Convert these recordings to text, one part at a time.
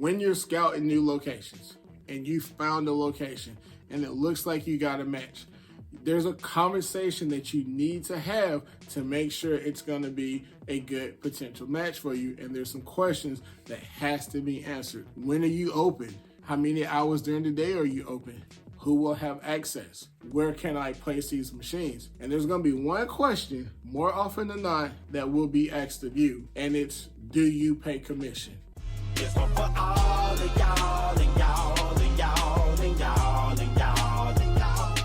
when you're scouting new locations and you found a location and it looks like you got a match, there's a conversation that you need to have to make sure it's going to be a good potential match for you. And there's some questions that has to be answered. When are you open? How many hours during the day are you open? Who will have access? Where can I place these machines? And there's going to be one question more often than not that will be asked of you, and it's, do you pay commission? This one for all of y'all and y'all and y'all and y'all and y'all and y'all.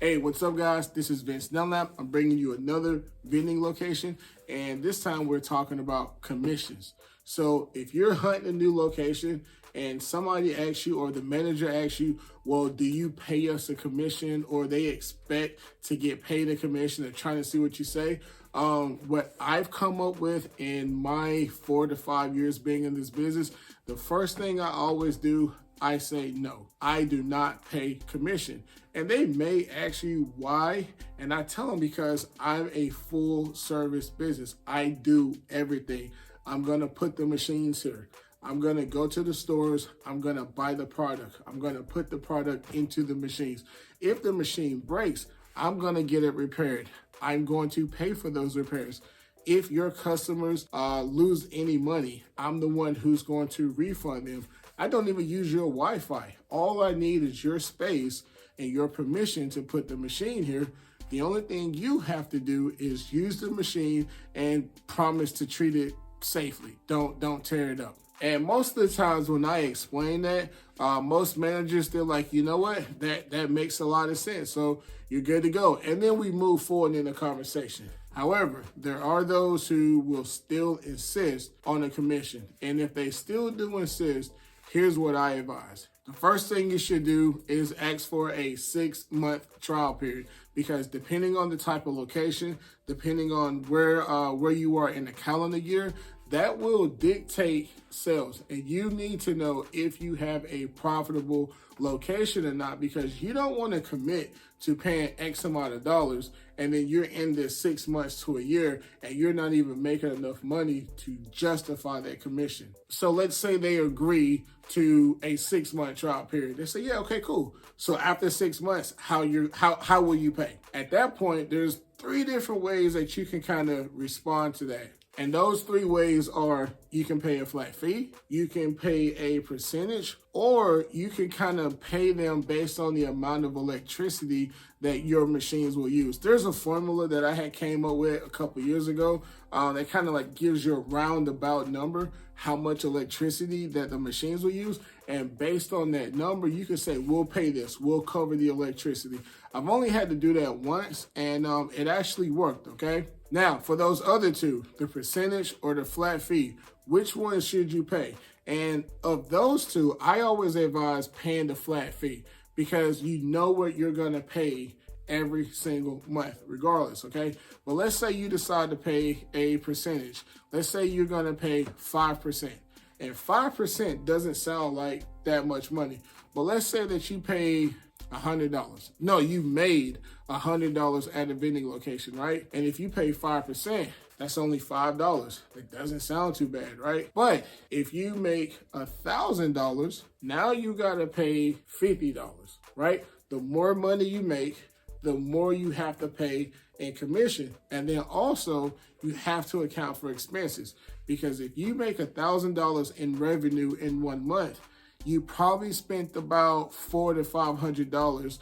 Hey, what's up guys? This is Vince Dunlap. I'm bringing you another vending location, and this time we're talking about commissions. So if you're hunting a new location and somebody asks you, or the manager asks you, well, do you pay us a commission, or they expect to get paid a commission, they're trying to see what you say. What I've come up with in my 4 to 5 years being in this business, the first thing I always do, I say no, I do not pay commission. And they may ask you why, and I tell them because I'm a full service business. I do everything. I'm gonna put the machines here. I'm gonna go to the stores. I'm gonna buy the product. I'm gonna put the product into the machines. If the machine breaks, I'm gonna get it repaired. I'm going to pay for those repairs. If your customers lose any money, I'm the one who's going to refund them. I don't even use your Wi-Fi. All I need is your space and your permission to put the machine here. The only thing you have to do is use the machine and promise to treat it safely. Don't tear it up. And most of the times when I explain that, most managers, they're like, you know what, that makes a lot of sense. So you're good to go. And then we move forward in the conversation. However, there are those who will still insist on a commission. And if they still do insist, here's what I advise. The first thing you should do is ask for a 6-month trial period, because depending on the type of location, depending on where you are in the calendar year, that will dictate sales. And you need to know if you have a profitable location or not, because you don't want to commit to paying X amount of dollars and then you're in this 6 months to a year and you're not even making enough money to justify that commission. So let's say they agree to a 6-month trial period. They say, yeah, okay, cool. So after 6 months, how will you pay? At that point, there's 3 different ways that you can kind of respond to that. And those 3 ways are, you can pay a flat fee, you can pay a percentage, or you can kind of pay them based on the amount of electricity that your machines will use. There's a formula that I had came up with a couple years ago that kind of like gives you a roundabout number how much electricity that the machines will use. And based on that number, you can say, we'll pay this, we'll cover the electricity. I've only had to do that once, and it actually worked, okay? Now, for those other 2, the percentage or the flat fee, which one should you pay? And of those 2, I always advise paying the flat fee, because you know what you're gonna pay every single month, regardless, okay? But let's say you decide to pay a percentage. Let's say you're gonna pay 5%. And 5% doesn't sound like that much money. But let's say that you pay $100. No, you made $100 at a vending location, right? And if you pay 5%, that's only $5. It doesn't sound too bad, right? But if you make $1,000, now you gotta pay $50, right? The more money you make, the more you have to pay in commission. And then also you have to account for expenses, because if you make $1,000 in revenue in 1 month, you probably spent about $400 to $500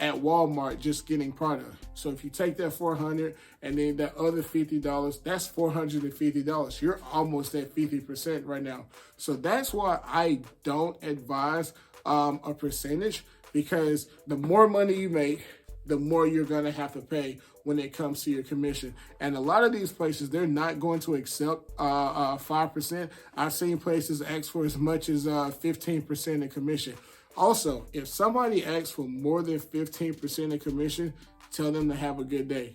at Walmart just getting product. So if you take that $400 and then that other $50, that's $450. You're almost at 50% right now. So that's why I don't advise a percentage, because the more money you make, the more you're gonna have to pay when it comes to your commission. And a lot of these places, they're not going to accept 5%. I've seen places ask for as much as 15% in commission. Also, if somebody asks for more than 15% in commission, tell them to have a good day.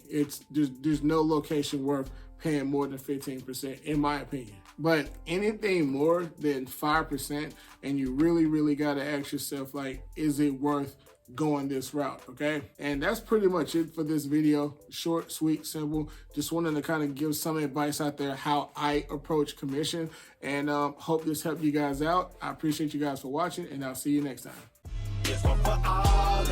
There's no location worth paying more than 15%, in my opinion. But anything more than 5%, and you really, really gotta ask yourself, like, is it worth going this route, okay? And that's pretty much it for this video. Short, sweet, simple. Just wanted to kind of give some advice out there how I approach commission, and hope this helped you guys out. I appreciate you guys for watching, and I'll see you next time. This one for all